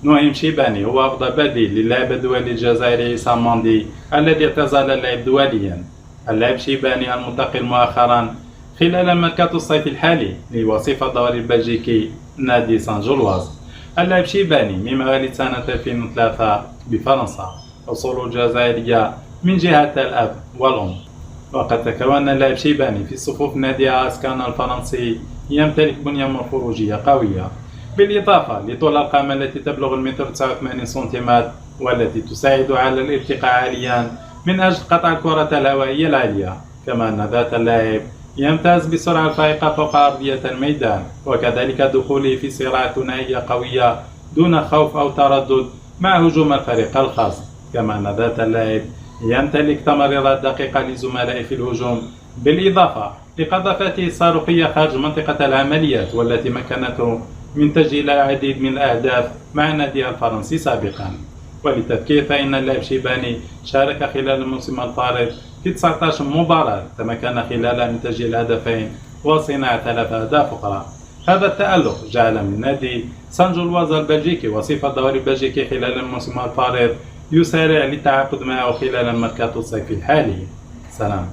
نعيم شيباني هو أفضل بديل للاعب الدولي الجزائري عصام ماندي الذي اعتزل اللعب دوليا. اللاعب شيباني المنتقل مؤخرا خلال ميركاتو الصيف الحالي لوصيف الدوري البلجيكي نادي سان جولواز. اللاعب شيباني من مواليد سنة 2003 بفرنسا، أصوله الجزائرية من جهة الأب والأم. وقد تكون اللاعب شيباني في صفوف نادي أسكان الفرنسي، يمتلك بنية مورفولوجية قوية، بالإضافة لطول القامة التي تبلغ 189 سنتيمتر، والتي تساعد على الارتقاء عاليا من أجل قطع الكرة الهوائية العالية. كما أن ذات اللاعب يمتاز بالسرعة الفائقة فوق أرضية الميدان، وكذلك دخوله في صراع ثنائية قوية دون خوف أو تردد مع هجوم الفريق الخاص. كما أن ذات اللاعب يمتلك تمريرات دقيقة لزملائه في الهجوم، بالإضافة لقذافاته الصاروخية خارج منطقة العمليات، والتي مكنته من تسجيل العديد من الأهداف مع النادي الفرنسي سابقا. وللتذكير فإن اللاعب شيباني شارك خلال الموسم الفارط في 19 مباراة، تمكن خلالها من تسجيل هدفين وصناعة 3 أهداف أخرى. هذا التألق جعل من نادي سان جولواز البلجيكي وصيف الدوري البلجيكي خلال الموسم الفارط يسارع للتعاقد معه خلال الميركاتو الصيفي الحالي. سلام.